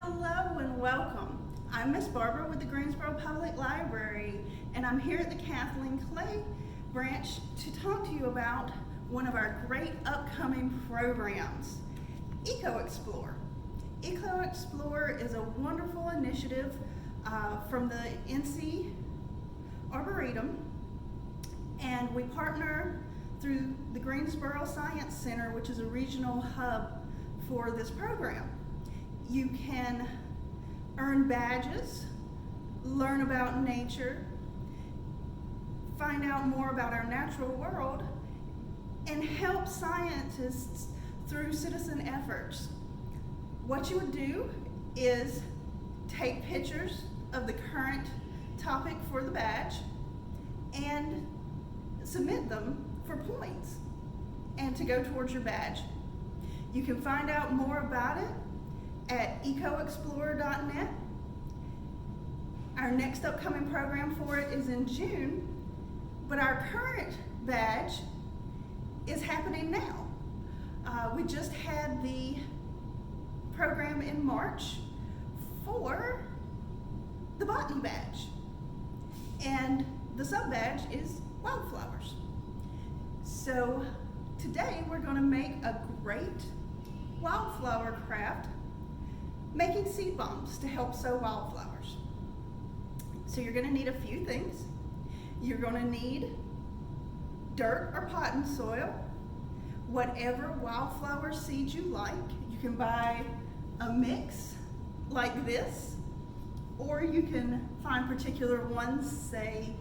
Hello and welcome. I'm Miss Barbara with the Greensboro Public Library, and I'm here at the Kathleen Clay branch to talk to you about one of our great upcoming programs, ecoEXPLORE. ecoEXPLORE is a wonderful initiative from the NC Arboretum, and we partner through the Greensboro Science Center, which is a regional hub for this program. You can earn badges, learn about nature, find out more about our natural world, and help scientists through citizen efforts. What you would do is take pictures of the current topic for the badge and submit them for points and to go towards your badge. You can find out more about it at ecoEXPLORE.net. Our next upcoming program for it is in June, but our current badge is happening now. We just had the program in March for the Botany badge, and the sub badge is Wildflowers. So today we're going to make a great wildflower craft making seed bombs to help sow wildflowers. So you're going to need a few things. You're going to need dirt or potting soil, whatever wildflower seeds you like. You can buy a mix like this, or you can find particular ones, say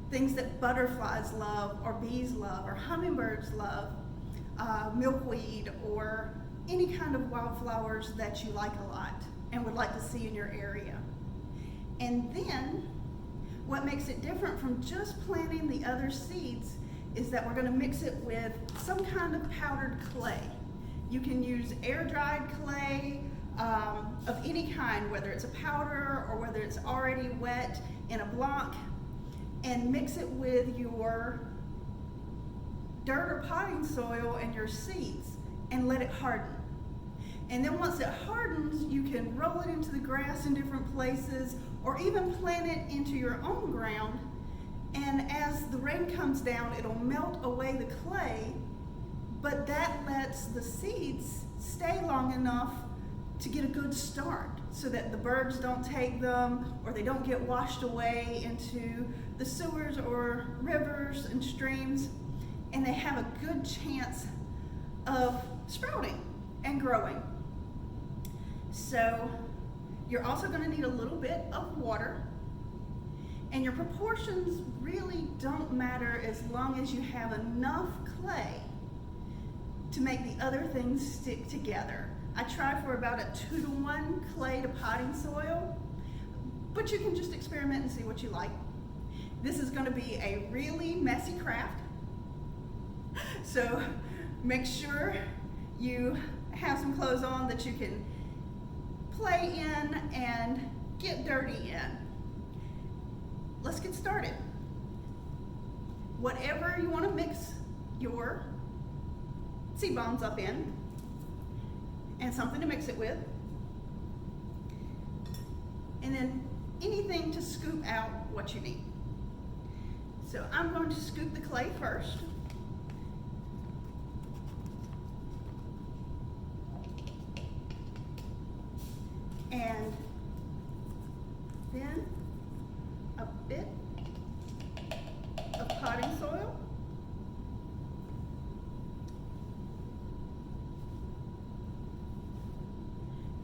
things that butterflies love or bees love or hummingbirds love, milkweed, or any kind of wildflowers that you like a lot and would like to see in your area. And then what makes it different from just planting the other seeds is that we're going to mix it with some kind of powdered clay. You can use air-dried clay of any kind, whether it's a powder or whether it's already wet in a block, and mix it with your dirt or potting soil and your seeds and let it harden. And then once it hardens, you can roll it into the grass in different places or even plant it into your own ground. And as the rain comes down, it'll melt away the clay, but that lets the seeds stay long enough to get a good start so that the birds don't take them or they don't get washed away into the sewers or rivers and streams, and they have a good chance of sprouting and growing. So you're also going to need a little bit of water, and your proportions really don't matter as long as you have enough clay to make the other things stick together. I try for about a 2-to-1 clay to potting soil, but you can just experiment and see what you like. This is going to be a really messy craft, so make sure you have some clothes on that you can play in and get dirty in. Let's get started. Whatever you want to mix your seed bombs up in, and something to mix it with, and then anything to scoop out what you need. So I'm going to scoop the clay first. And then a bit of potting soil.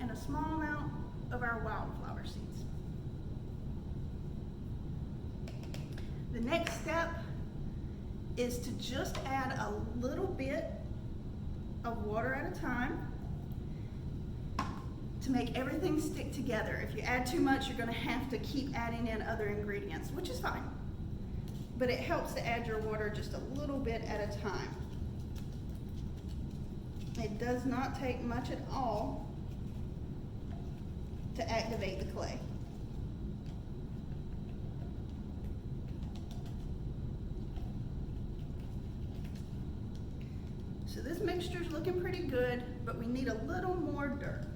And a small amount of our wildflower seeds. The next step is to just add a little bit of water at a time to make everything stick together. If you add too much, you're going to have to keep adding in other ingredients, which is fine. But it helps to add your water just a little bit at a time. It does not take much at all to activate the clay. So this mixture is looking pretty good, but we need a little more dirt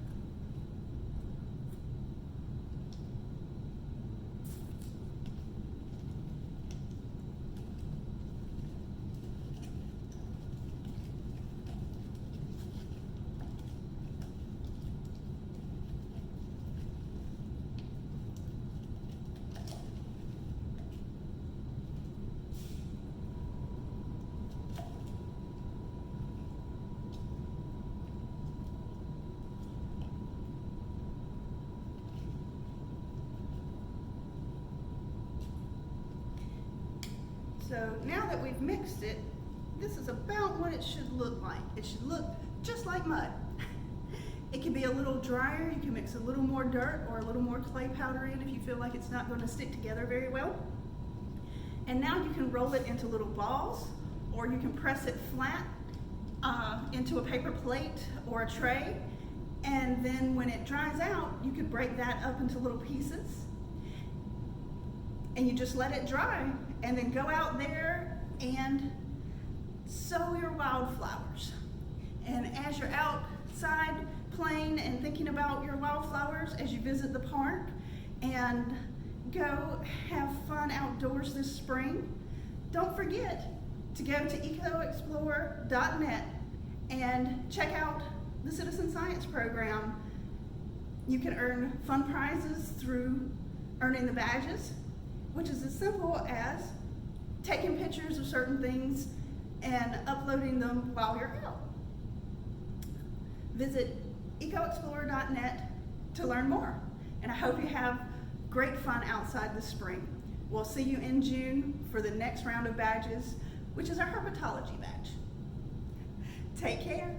So now that we've mixed it, this is about what it should look like. It should look just like mud. It can be a little drier. You can mix a little more dirt or a little more clay powder in if you feel like it's not going to stick together very well. And now you can roll it into little balls, or you can press it flat into a paper plate or a tray. And then when it dries out, you could break that up into little pieces. And you just let it dry, and then go out there and sow your wildflowers. And as you're outside playing and thinking about your wildflowers as you visit the park and go have fun outdoors this spring, don't forget to go to ecoEXPLORE.net and check out the Citizen Science program. You can earn fun prizes through earning the badges, which is as simple as taking pictures of certain things and uploading them while you're out. Visit ecoEXPLORE.net to learn more. And I hope you have great fun outside this spring. We'll see you in June for the next round of badges, which is our herpetology badge. Take care.